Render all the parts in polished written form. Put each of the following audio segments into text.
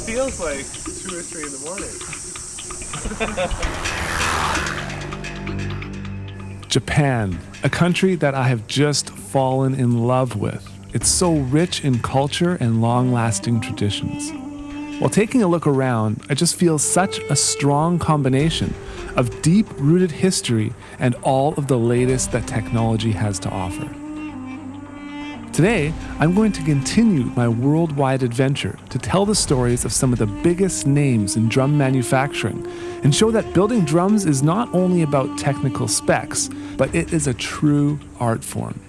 feels like 2 or 3 in the morning. Japan, a country that I have just fallen in love with. It's so rich in culture and long-lasting traditions. While taking a look around, I just feel such a strong combination of deep-rooted history and all of the latest that technology has to offer. Today, I'm going to continue my worldwide adventure to tell the stories of some of the biggest names in drum manufacturing and show that building drums is not only about technical specs, but it is a true art form.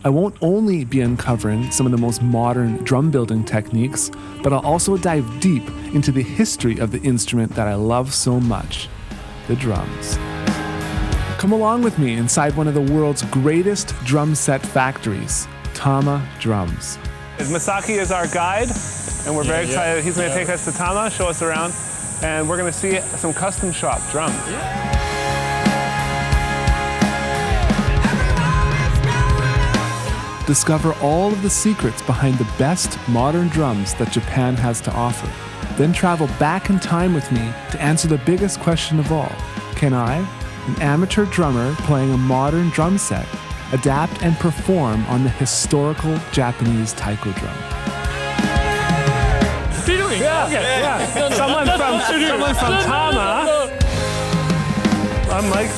I won't only be uncovering some of the most modern drum building techniques, but I'll also dive deep into the history of the instrument that I love so much, the drums. Come along with me inside one of the world's greatest drum set factories, Tama Drums. Masaki is our guide, and we're very excited. He's going to take us to Tama, show us around, and we're going to see some custom shop drums. Discover all of the secrets behind the best modern drums that Japan has to offer. Then travel back in time with me to answer the biggest question of all. Can I, an amateur drummer playing a modern drum set, adapt and perform on the historical Japanese taiko drum? Someone from Tama. I'm Mike.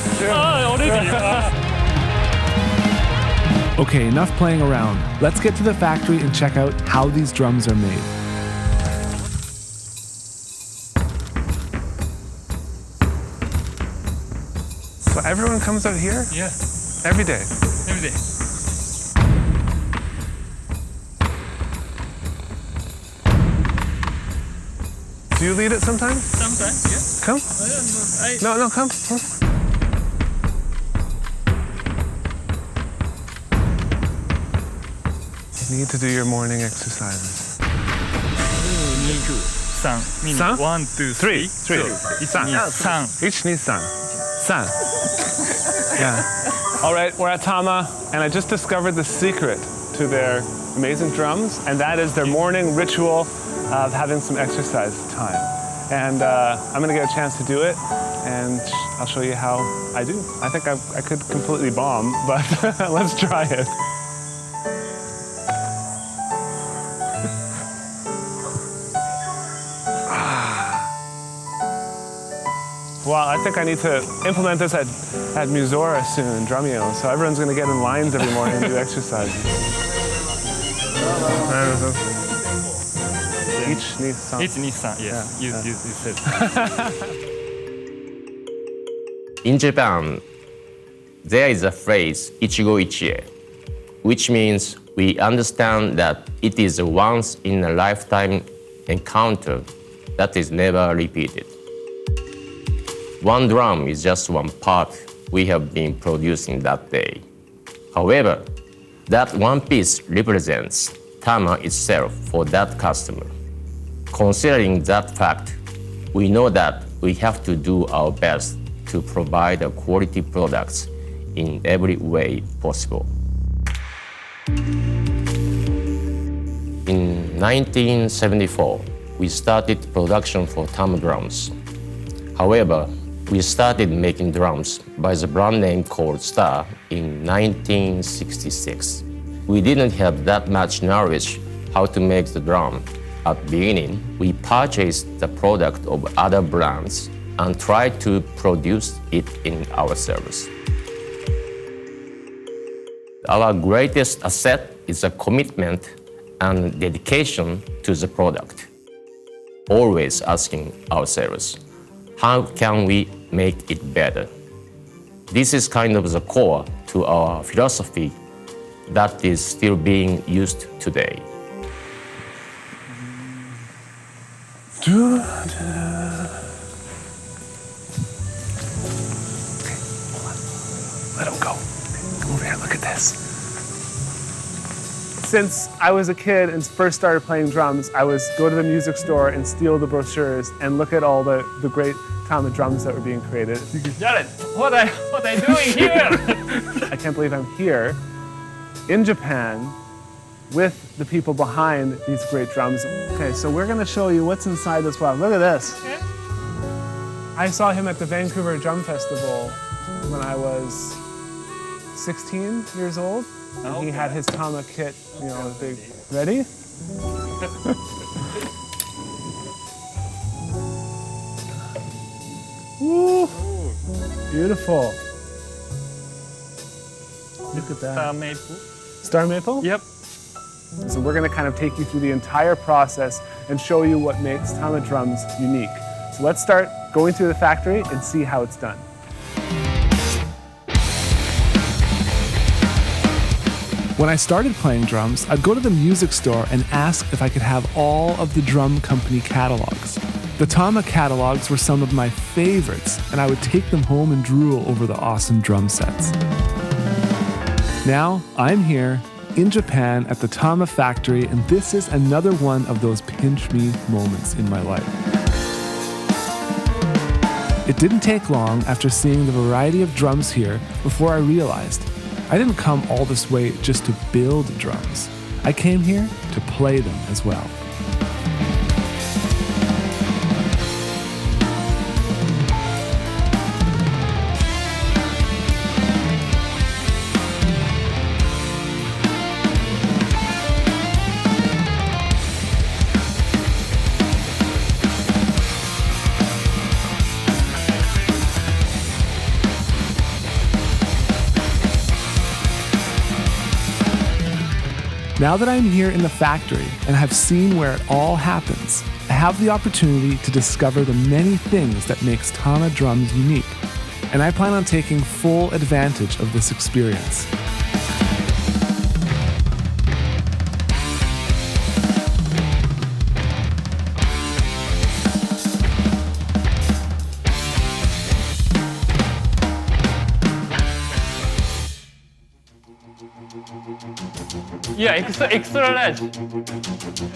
Okay, enough playing around. Let's get to the factory and check out how these drums are made. So everyone comes out here? Yeah. Every day? Every day. Do you lead it sometimes? Sometimes, yeah. Come. No, come. You need to do your morning exercises. 2、3。3? 1、2、3。 3. 1、2、3。 San. Yeah. All right, we're at Tama, and I just discovered the secret to their amazing drums, and that is their morning ritual of having some exercise time. And I'm gonna get a chance to do it, and I'll show you how I do. I think I could completely bomb, but let's try it. Well, I think I need to implement this at Musora soon, Drumeo. So everyone's going to get in lines every morning and do exercises. Each needs some. Each needs some, yes. You said. In Japan, there is a phrase, ichigo ichie, which means we understand that it is a once-in-a-lifetime encounter that is never repeated. One drum is just one part we have been producing that day. However, that one piece represents Tama itself for that customer. Considering that fact, we know that we have to do our best to provide a quality products in every way possible. In 1974, we started production for Tama Drums. However, we started making drums by the brand name called Star in 1966. We didn't have that much knowledge how to make the drum. At the beginning, we purchased the product of other brands and tried to produce it in our service. Our greatest asset is a commitment and dedication to the product. Always asking ourselves, how can we make it better? This is kind of the core to our philosophy that is still being used today. Okay, hold on. Let him go. Come over here, look at this. Since I was a kid and first started playing drums, I would go to the music store and steal the brochures and look at all the great Tama drums that were being created. Jared, what are you doing here? I can't believe I'm here in Japan with the people behind these great drums. Okay, so we're gonna show you what's inside this box. Look at this. I saw him at the Vancouver Drum Festival when I was 16 years old. And he had his Tama kit, you know, big. Ready? Woo! Beautiful. Look at that. Star Maple. Star Maple? Yep. So we're gonna kind of take you through the entire process and show you what makes Tama Drums unique. So let's start going through the factory and see how it's done. When I started playing drums, I'd go to the music store and ask if I could have all of the drum company catalogs. The Tama catalogs were some of my favorites, and I would take them home and drool over the awesome drum sets. Now, I'm here in Japan at the Tama factory, and this is another one of those pinch me moments in my life. It didn't take long after seeing the variety of drums here before I realized I didn't come all this way just to build drums. I came here to play them as well. Now that I'm here in the factory and have seen where it all happens, I have the opportunity to discover the many things that makes Tama Drums unique, and I plan on taking full advantage of this experience. Yeah, extra large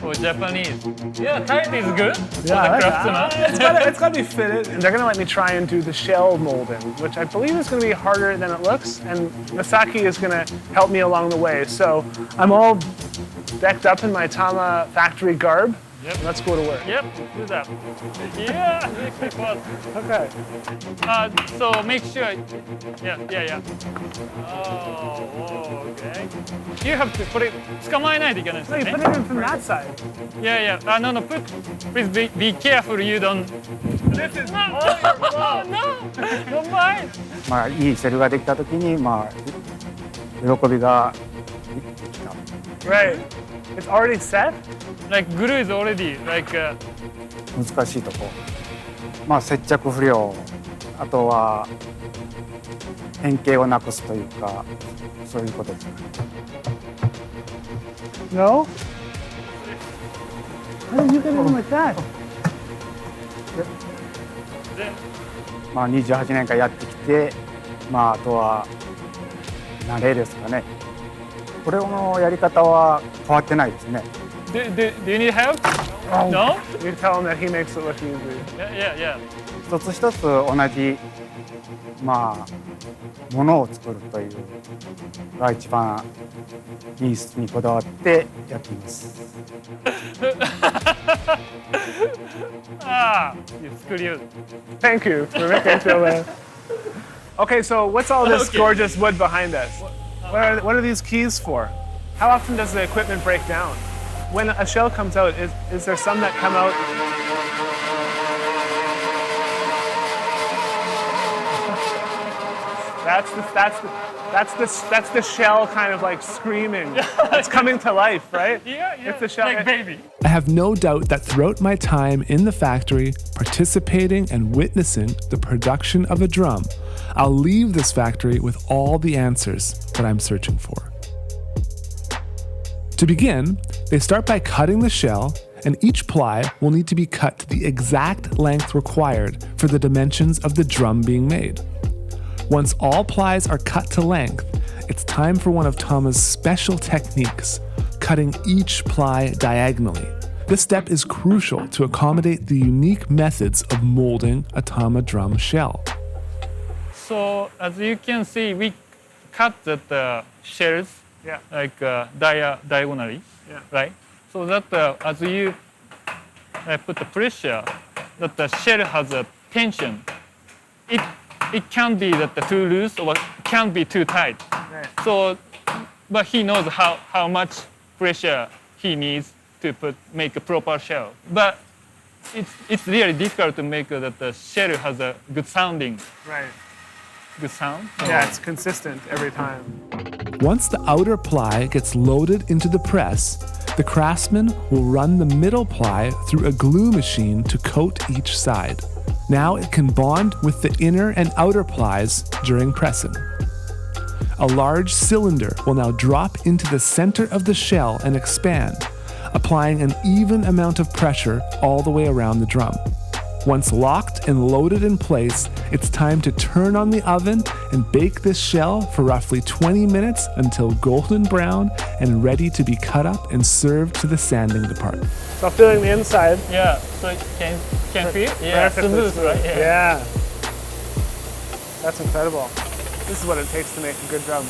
for Japanese. Yeah, tight is good for the craftsman. It's gotta be fitted. And they're gonna let me try and do the shell molding, which I believe is gonna be harder than it looks. And Masaki is gonna help me along the way. So I'm all decked up in my Tama factory garb. Yep. Let's go to work. Yep, do that. Yeah, Okay. so make sure. Yeah. Oh, okay. You have to put it. 捕まえないといけないです No, よ you ね。 put it in from that side. Yeah. No, please be careful. You don't. This is No, don't mind. まあ、いいシェルができたときに、まあ、喜びが right. It's already set. Like glue is already like. 難しいとこ、まあ、接着不良、あとは変形をなくすというか、そういうことです。 No? How did you get it in like that? まあ、28年間やってきて、まあ、あとは慣れですかね。これのやり方は変わってないですね。Do you need help? No? You tell him that he makes it look easy. Yeah. 一つ一つ同じ、まあ、ものを作るというのが一番品質にこだわってやっています。You screwed. Thank you for making me feel that. Okay, so what's all this gorgeous wood behind us? What are these keys for? How often does the equipment break down? When a shell comes out, is there some that come out? That's the shell kind of like screaming. It's coming to life, right? Yeah. It's the shell. Like baby. I have no doubt that throughout my time in the factory, participating and witnessing the production of a drum, I'll leave this factory with all the answers that I'm searching for. To begin, they start by cutting the shell, and each ply will need to be cut to the exact length required for the dimensions of the drum being made. Once all plies are cut to length, it's time for one of Tama's special techniques, cutting each ply diagonally. This step is crucial to accommodate the unique methods of molding a Tama drum shell. So as you can see, we cut the shells Yeah. like diagonally, Yeah. right? So that as you put the pressure, that the shell has a tension. It can be that the too loose or can be too tight. Right. So, but he knows how much pressure he needs to make a proper shell. But it's really difficult to make that the shell has a good sounding, Right. good sound. Yeah, it's consistent every time. Once the outer ply gets loaded into the press, the craftsman will run the middle ply through a glue machine to coat each side. Now it can bond with the inner and outer plies during pressing. A large cylinder will now drop into the center of the shell and expand, applying an even amount of pressure all the way around the drum. Once locked and loaded in place, it's time to turn on the oven and bake this shell for roughly 20 minutes until golden brown and ready to be cut up and served to the sanding department. So feeling the inside. Yeah, so it can feel? Yeah, Perfectly smooth, right? Yeah. That's incredible. This is what it takes to make a good drum.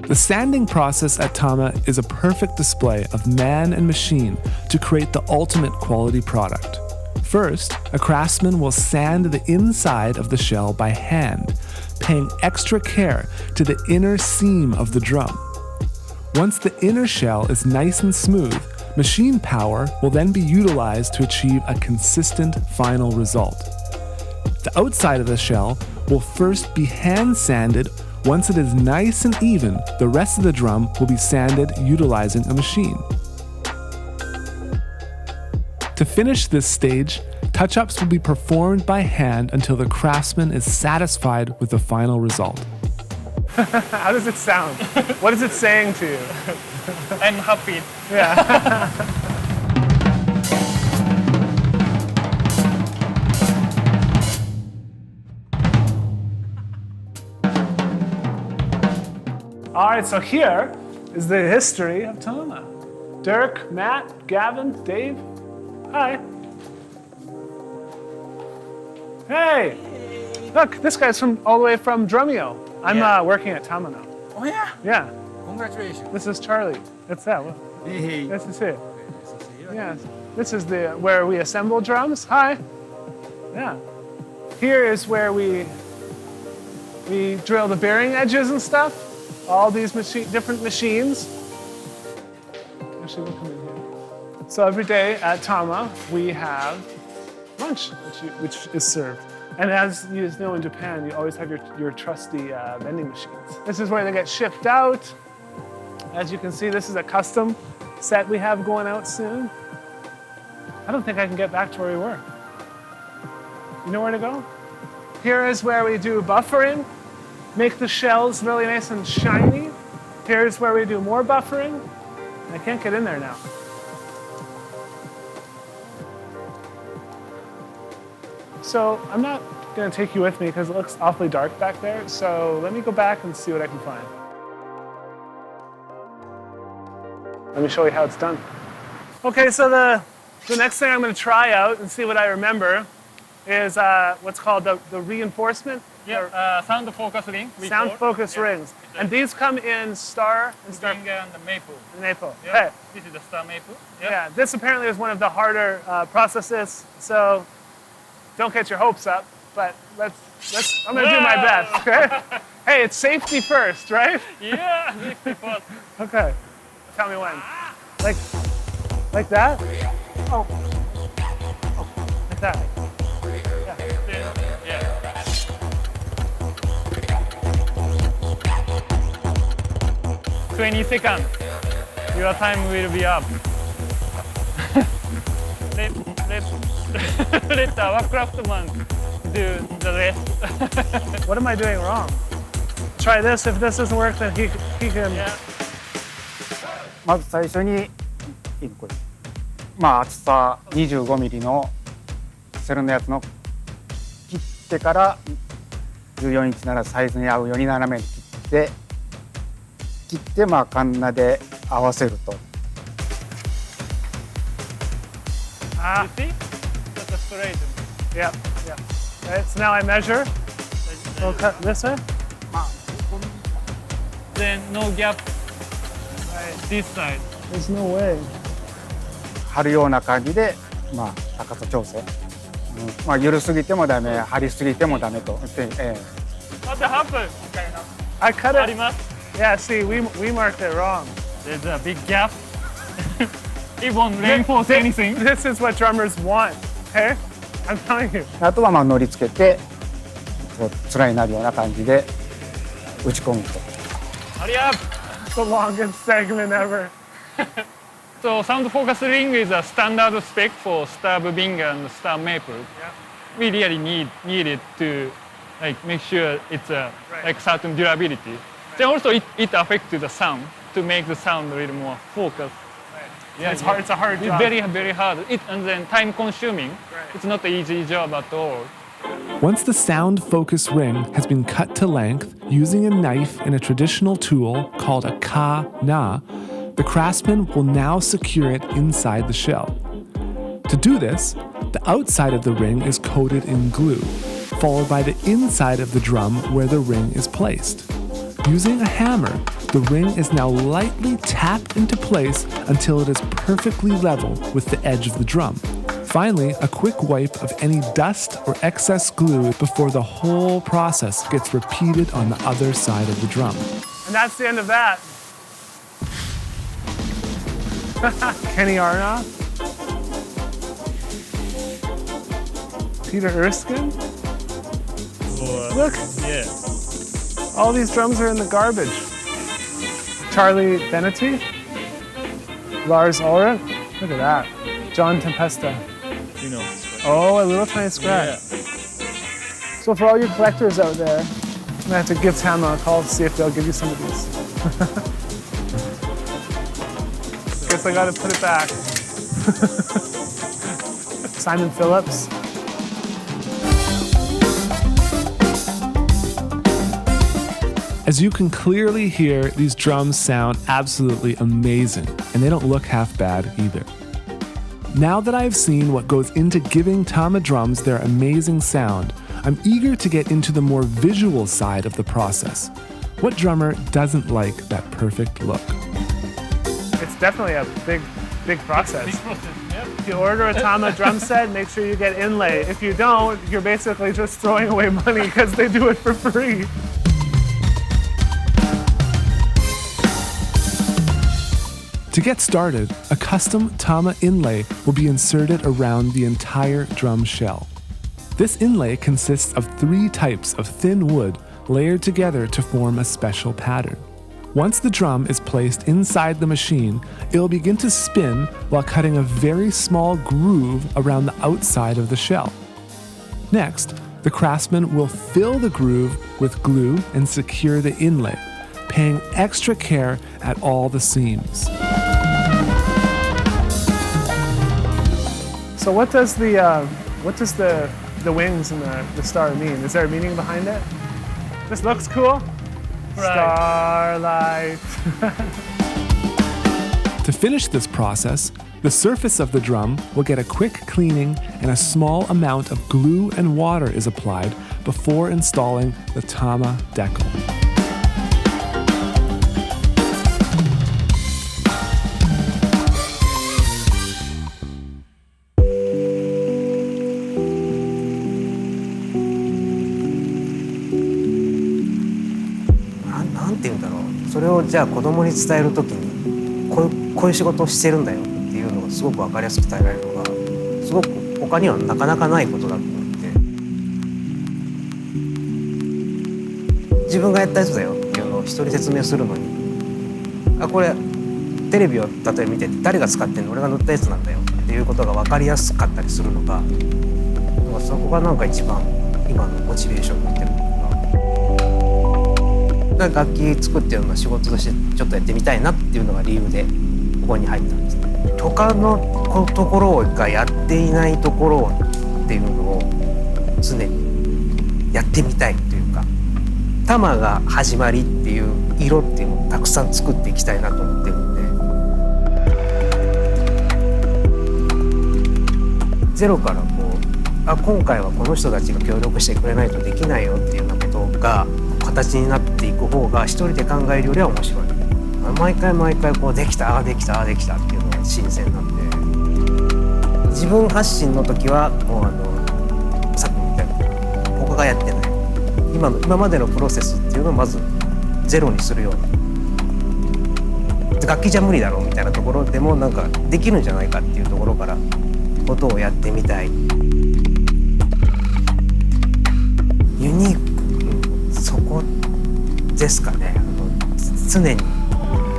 The sanding process at Tama is a perfect display of man and machine to create the ultimate quality product. First, a craftsman will sand the inside of the shell by hand, paying extra care to the inner seam of the drum. Once the inner shell is nice and smooth, machine power will then be utilized to achieve a consistent final result. The outside of the shell will first be hand sanded. Once it is nice and even, the rest of the drum will be sanded utilizing a machine. To finish this stage, touch-ups will be performed by hand until the craftsman is satisfied with the final result. How does it sound? What is it saying to you? I'm happy. Yeah. All right, so here is the history of Tama. Dirk, Matt, Gavin, Dave. Hi. Hey. Look, this guy's from all the way from Drumeo. I'm working at Tama now. Oh yeah? Yeah. Congratulations. This is Charlie. That's that. Hey. Nice to see you. Yes. This is where we assemble drums. Hi. Yeah. Here is where we drill the bearing edges and stuff. All these different machines. Actually, we'll come in here. So every day at Tama, we have lunch, which is served. And as you know, in Japan, you always have your trusty vending machines. This is where they get shipped out. As you can see, this is a custom set we have going out soon. I don't think I can get back to where we were. You know where to go? Here is where we do buffering, make the shells really nice and shiny. Here's where we do more buffering. I can't get in there now. So I'm not going to take you with me because it looks awfully dark back there. So let me go back and see what I can find. Let me show you how it's done. Okay, so the next thing I'm going to try out and see what I remember is what's called the reinforcement. Yeah, sound focus ring. Sound focus rings. And these come in Star and and Maple. Maple. Yeah. Okay. This is the Star Maple. Yeah, this apparently is one of the harder processes, so don't get your hopes up, but I'm gonna do my best, okay? Hey, it's safety first, right? Yeah, safety first. Okay, tell me when. Like that? Oh, like that. Yeah. 20 seconds. Your time will be up. let our craftsman do the rest. What am I doing wrong? Try this. If this doesn't work, then he can. Yeah. まず最初にこれ厚さ25ミリのセルのやつの切ってから14インチならサイズに合うように斜めに切ってカンナで合わせると。You see? That's a straight. Yeah. Right, so now I measure. We'll cut this way. Then no gap. This side. There's no way. 張るような感じで、まあ、高さ調整、まあ、緩すぎてもダメ、張りすぎてもダメと、What happened? I cut あ it. ります。 Yeah, see, we marked it wrong. There's a big gap. It won't reinforce anything. This is what drummers want, okay? I'm telling you. あとはまあ乗り付けて、こう面になるような感じで打ち込むと。Hurry up! The longest segment ever. So sound focus ring is a standard spec for Star Bing and Star Maple. Yeah. We really need it to like make sure it's a like certain durability. Then also it affects the sound to make the sound a little more focused. Yeah, It's hard. It's a hard job. Very very hard. And then time consuming. It's not an easy job at all. Once the sound focus ring has been cut to length using a knife and a traditional tool called a ka-na, the craftsman will now secure it inside the shell. To do this, the outside of the ring is coated in glue, followed by the inside of the drum where the ring is placed. Using a hammer, the ring is now lightly tapped into place until it is perfectly level with the edge of the drum. Finally, a quick wipe of any dust or excess glue before the whole process gets repeated on the other side of the drum. And that's the end of that. Kenny Arnoff, Peter Erskine. Look, Yeah. all these drums are in the garbage. Charlie Benety, Lars Ulrich, look at that. John Tempesta. You know. Oh, a little tiny scratch. Yeah. So for all you collectors out there, I'm gonna have to give Tama a call to see if they'll give you some of these. Guess I gotta put it back. Simon Phillips. As you can clearly hear, these drums sound absolutely amazing, and they don't look half bad either. Now that I've seen what goes into giving Tama drums their amazing sound, I'm eager to get into the more visual side of the process. What drummer doesn't like that perfect look? It's definitely a big process. Big process. Yep. If you order a Tama drum set, make sure you get inlay. If you don't, you're basically just throwing away money because they do it for free. To get started, a custom Tama inlay will be inserted around the entire drum shell. This inlay consists of 3 types of thin wood layered together to form a special pattern. Once the drum is placed inside the machine, it will begin to spin while cutting a very small groove around the outside of the shell. Next, the craftsman will fill the groove with glue and secure the inlay, paying extra care at all the seams. So what does the wings and the star mean? Is there a meaning behind it? This looks cool. Starlight. To finish this process, the surface of the drum will get a quick cleaning and a small amount of glue and water is applied before installing the Tama DECAL.なんて言うんだろう、それをじゃあ子供に伝えるときにこういう仕事をしてるんだよっていうのがすごく分かりやすく伝えられるのがすごく他にはなかなかないことだと思って、自分がやったやつだよっていうのを人に説明するのに、これテレビを例えば見てて誰が使ってんの、俺が塗ったやつなんだよっていうことが分かりやすかったりするのが、そこがなんか一番今のモチベーションになってる。楽器作ってるのを仕事としてちょっとやってみたいなっていうのが理由でここに入ったんですね。他のところがやっていないところっていうのを常にやってみたいというか、玉が始まりっていう色っていうのをたくさん作っていきたいなと思ってるんで、ゼロから今回はこの人たちが協力してくれないとできないよっていうようなことが形になっていく方が一人で考えるよりは面白い。毎回こうできたできたできたっていうのが新鮮なんで、自分発信の時はもうさっきも言ったように他がやってない今までのプロセスっていうのをまずゼロにするような、楽器じゃ無理だろうみたいなところでもなんかできるんじゃないかっていうところからことをやってみたい。ユニーク、そこですかね。常に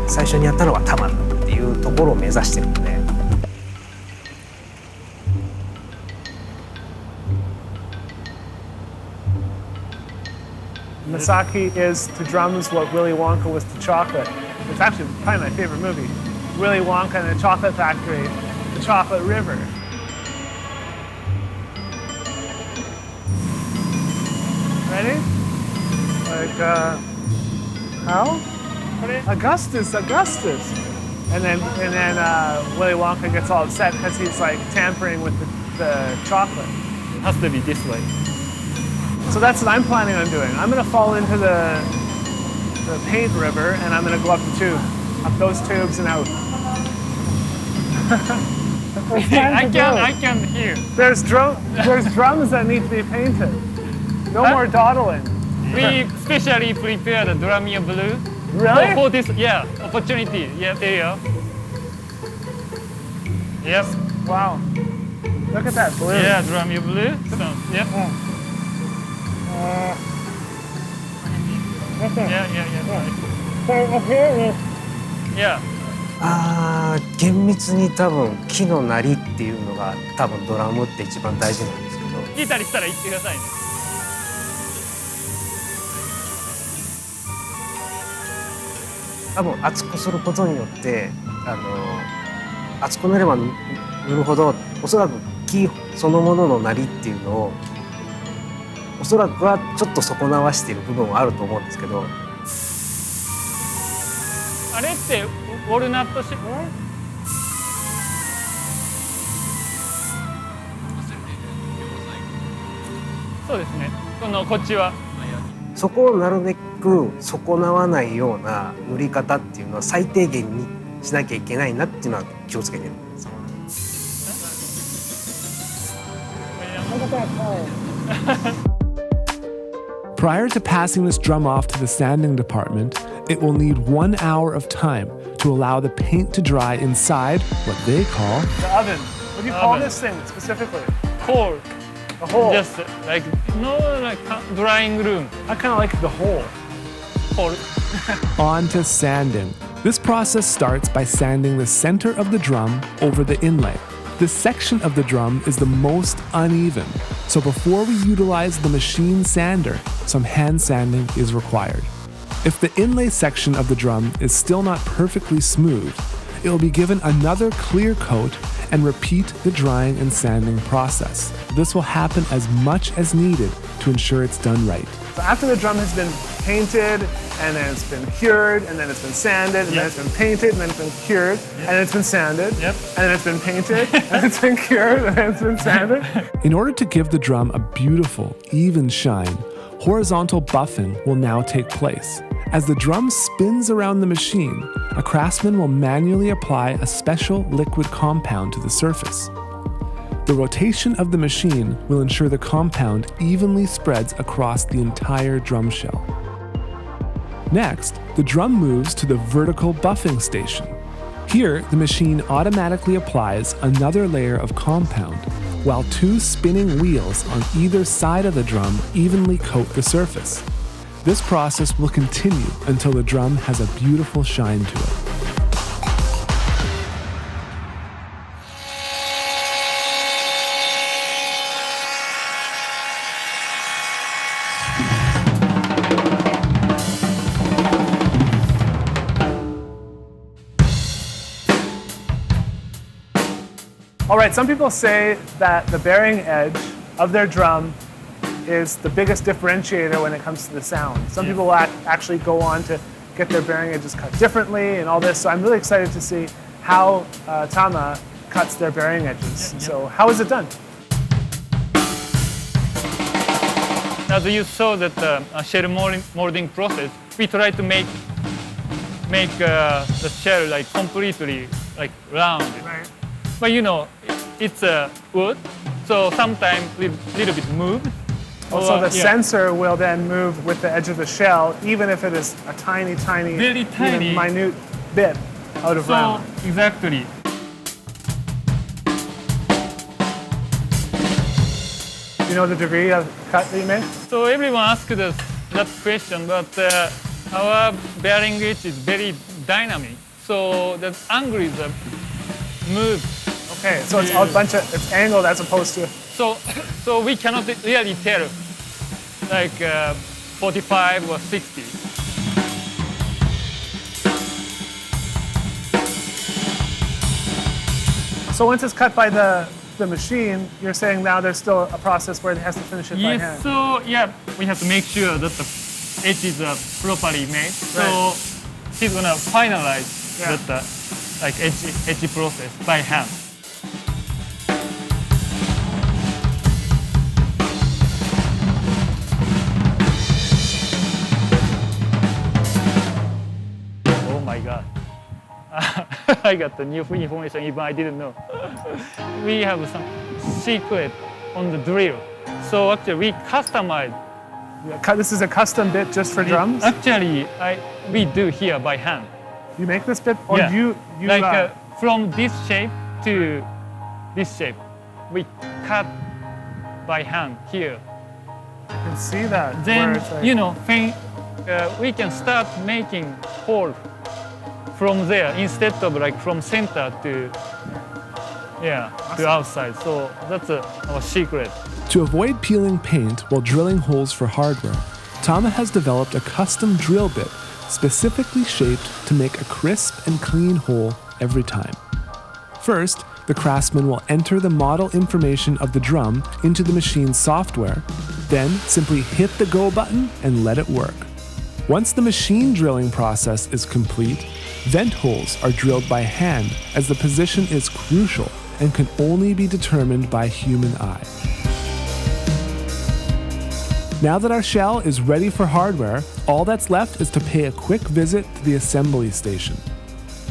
最初にやったのはタマっていうところを目指してるので。Misaki is to drums what Willy Wonka was to chocolate. It's actually probably my favorite movie. Willy Wonka and the Chocolate Factory, the Chocolate River. Ready? Like, how? Augustus. And then Willy Wonka gets all upset because he's like tampering with the chocolate. It has to be this way. So that's what I'm planning on doing. I'm going to fall into the paint river and I'm going to go up the tube, up those tubes and out. I can't hear. There's drums that need to be painted. No more dawdling. We specially prepared a Drumeo blue. Really? For this, opportunity. Yeah, there you go. Yep. Wow. Look at that blue. Yeah, Drumeo blue. So, yep. Yeah. 厳密に多分木のなりっていうのが多分ドラムって一番大事なんですけど。聞いたりしたら言ってくださいね。多分厚くすることによって厚くなれば塗るほどおそらく木そのもののなりっていうのをおそらくはちょっと損なわしている部分はあると思うんですけど。あれってウォルナットそうですね。こっちはそこをなるべく損なわないような塗り方っていうのは最低限にしなきゃいけないなっていうのは気をつけてるんですよ。Prior to passing this drum off to the sanding department, it will need 1 hour of time to allow the paint to dry inside what they call the oven. What do you call this thing specifically? hole. The hole. Just like drying room. I kind of like the hole. Hole. On to sanding. This process starts by sanding the center of the drum over the inlay. This section of the drum is the most uneven, so before we utilize the machine sander, some hand sanding is required. If the inlay section of the drum is still not perfectly smooth, it will be given another clear coat and repeat the drying and sanding process. This will happen as much as needed to ensure it's done right. So after the drum has been painted, and then it's been cured, and then it's been sanded, and then it's been painted, and then it's been cured, and then it's been sanded, and then it's been painted, and it's been cured, and then it's been sanded. In order to give the drum a beautiful, even shine, horizontal buffing will now take place. As the drum spins around the machine, a craftsman will manually apply a special liquid compound to the surface. The rotation of the machine will ensure the compound evenly spreads across the entire drum shell. Next, the drum moves to the vertical buffing station. Here, the machine automatically applies another layer of compound, while 2 spinning wheels on either side of the drum evenly coat the surface. This process will continue until the drum has a beautiful shine to it. All right, some people say that the bearing edge of their drum is the biggest differentiator when it comes to the sound. Some people will actually go on to get their bearing edges cut differently and all this. So I'm really excited to see how Tama cuts their bearing edges. So how is it done? As you saw that shell molding process, we try to make make the shell like completely like round. Right. But you know, it's wood, so sometimes little bit moved. So the sensor will then move with the edge of the shell, even if it is a tiny, Very tiny. even minute bit out of round. Exactly. You know the degree of cut that you made? So everyone asks us that question, but our bearing edge is very dynamic. So the angle is moved. Okay, so it's a bunch of, it's angled as opposed to. So we cannot really tell, like 45 or 60. So once it's cut by the machine, you're saying now there's still a process where it has to finish it by hand. Yes, so yeah, we have to make sure that the edge is properly made. So he's gonna finalize that like edge process by hand. Oh my God. I got the new information even I didn't know. We have some secret on the drill. So actually we customize. This is a custom bit just for drums? Actually, we do here by hand. You make this bit? Or Yeah. you Like from this shape to this shape, we cut by hand here. can see that. Then, where it's like, you know, we can start making hole from there instead of like from center to outside. So that's our secret. To avoid peeling paint while drilling holes for hardware, Tama has developed a custom drill bit specifically shaped to make a crisp and clean hole every time. First, the craftsman will enter the model information of the drum into the machine's software, then simply hit the go button and let it work. Once the machine drilling process is complete, vent holes are drilled by hand as the position is crucial and can only be determined by human eye. Now that our shell is ready for hardware, all that's left is to pay a quick visit to the assembly station.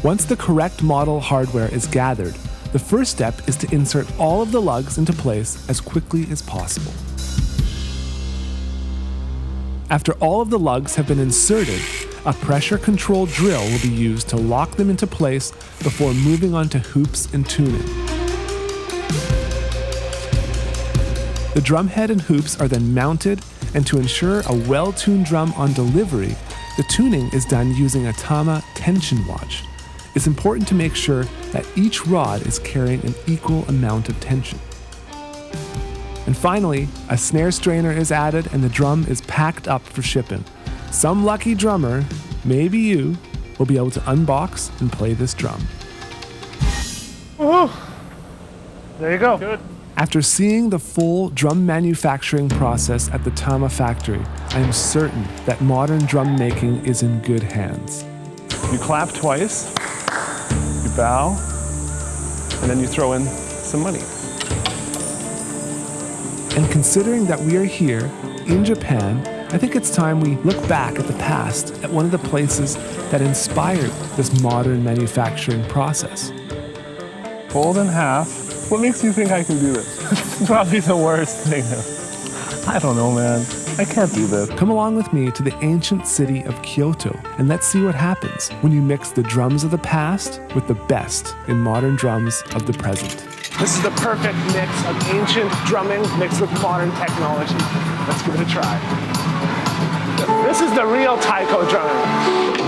Once the correct model hardware is gathered, the first step is to insert all of the lugs into place as quickly as possible. After all of the lugs have been inserted, a pressure-controlled drill will be used to lock them into place before moving on to hoops and tuning. The drum head and hoops are then mounted, and to ensure a well-tuned drum on delivery, the tuning is done using a Tama tension watch. It's important to make sure that each rod is carrying an equal amount of tension. And finally, a snare strainer is added and the drum is packed up for shipping. Some lucky drummer, maybe you, will be able to unbox and play this drum. Woohoo! There you go. Good. After seeing the full drum manufacturing process at the Tama factory, I am certain that modern drum making is in good hands. You clap twice, you bow, and then you throw in some money. And considering that we are here in Japan, I think it's time we look back at the past at one of the places that inspired this modern manufacturing process. Fold in half. What makes you think I can do this? It's probably the worst thing. I don't know, man. I can't do this. Come along with me to the ancient city of Kyoto, and let's see what happens when you mix the drums of the past with the best in modern drums of the present. This is the perfect mix of ancient drumming mixed with modern technology. Let's give it a try. This is the real taiko drumming.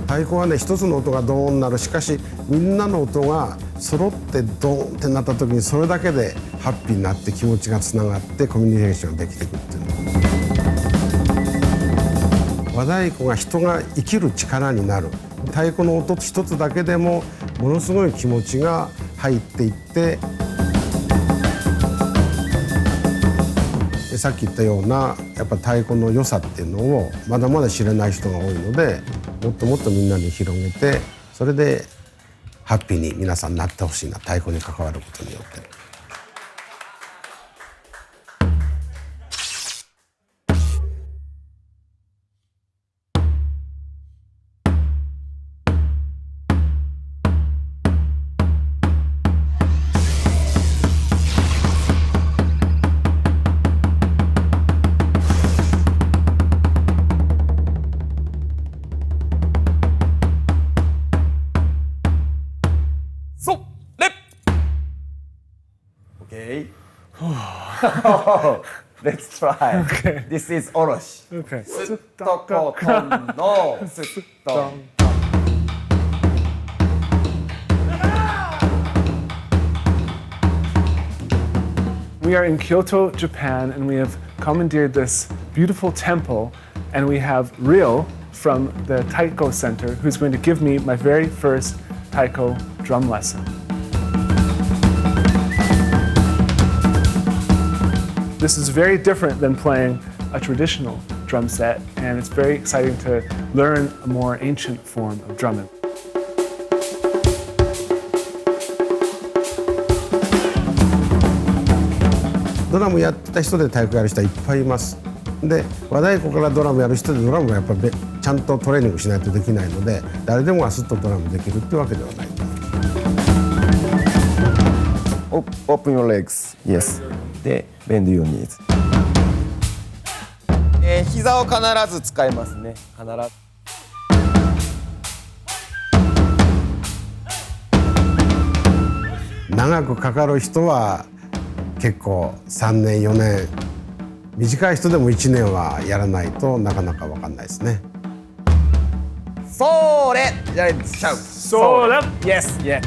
太鼓はね、一つの音がドーンなる。しかしみんなの音が揃ってドーンってなった時に、それだけでハッピーになって気持ちがつながってコミュニケーションができていくっていうの。和太鼓が人が生きる力になる。太鼓の音一つだけでもものすごい気持ちが入っていって、でさっき言ったようなやっぱ太鼓の良さっていうのをまだまだ知らない人が多いので、もっともっとみんなに広げて、それでハッピーに皆さんなってほしいな、太鼓に関わることによって。Okay. Let's try. Okay. This is oroshi. Okay. すっとことんのすっとん。We are in Kyoto, Japan, and we have commandeered this beautiful temple, and we have Ryo from the Taiko Center, who's going to give me my very first taiko drum lesson. This is very different than playing a traditional drum set, and it's very exciting to learn a more ancient form of drumming. ドラムやってた人で太鼓やる人はいっぱいいます。で和太鼓からドラムやる人でドラムがやっぱりちゃんとトレーニングしないとできないので、誰でもがスッとドラムできるってわけではない。Open your legs. Yes. で bend your knees. 膝を必ず使いますね。必ず。長くかかる人は結構3年4年、短い人でも1年はやらないとなかなか分かんないですね。それじゃあシャウト。それ Yes. Yeah.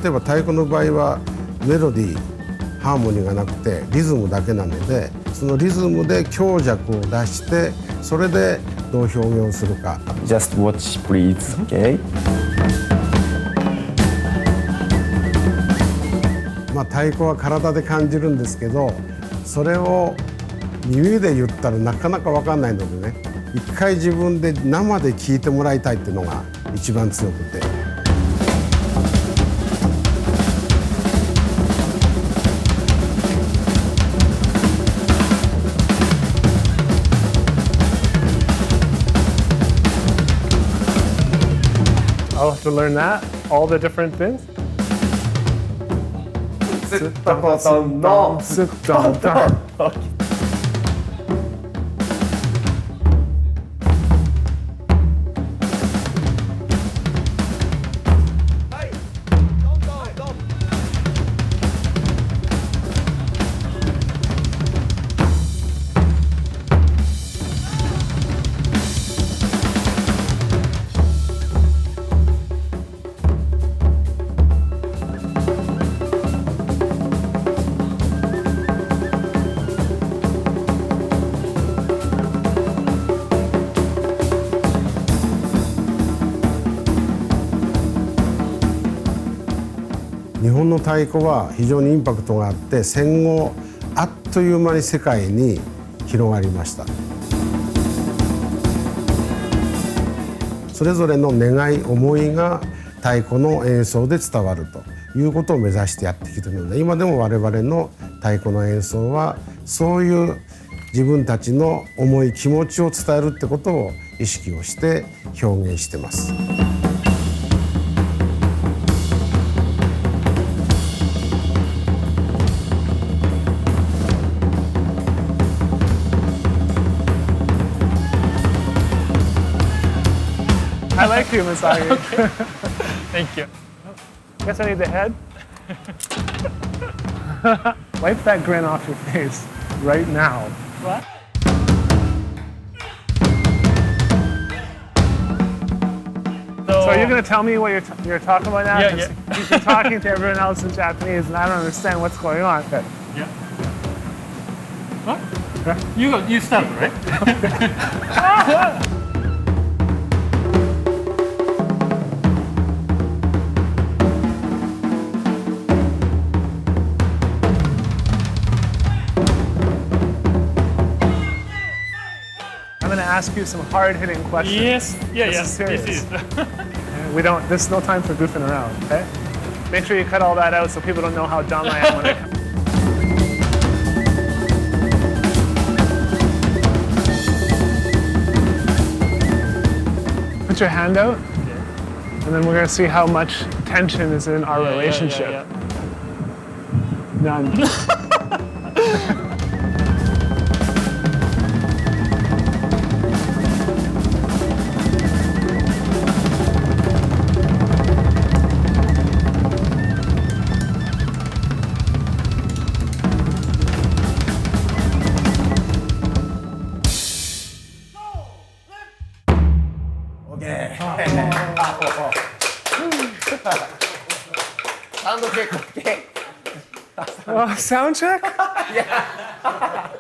例えば太鼓の場合はメロディー、ハーモニーがなくてリズムだけなので、そのリズムで強弱を出してそれでどう表現するか。 Just watch, please. Okay. まあ太鼓は体で感じるんですけど、それを耳で言ったらなかなか分かんないのでね、一回自分で生で聞いてもらいたいっていうのが一番強くて。I'll have to learn that, all the different things. すっとことんの Sit down, down.日本の太鼓は非常にインパクトがあって、戦後あっという間に世界に広がりました。それぞれの願い思いが太鼓の演奏で伝わるということを目指してやってきているので、今でも我々の太鼓の演奏はそういう自分たちの思い気持ちを伝えるってことを意識をして表現してます。I like you, Masagi. Thank you. Guess I need the head. Wipe that grin off your face right now. What? So you're going to tell me what you're talking about now? Yeah, 'Cause yeah. You've been talking to everyone else in Japanese, and I don't understand what's going on. Yeah. What? You start, right? going to ask you some hard-hitting questions. Yes. Yeah. This Yeah. is serious. This is. This is no time for goofing around, okay? Make sure you cut all that out so people don't know how dumb I am when I come. Put your hand out, and then we're going to see how much tension is in our relationship. None. Sound check? Yeah.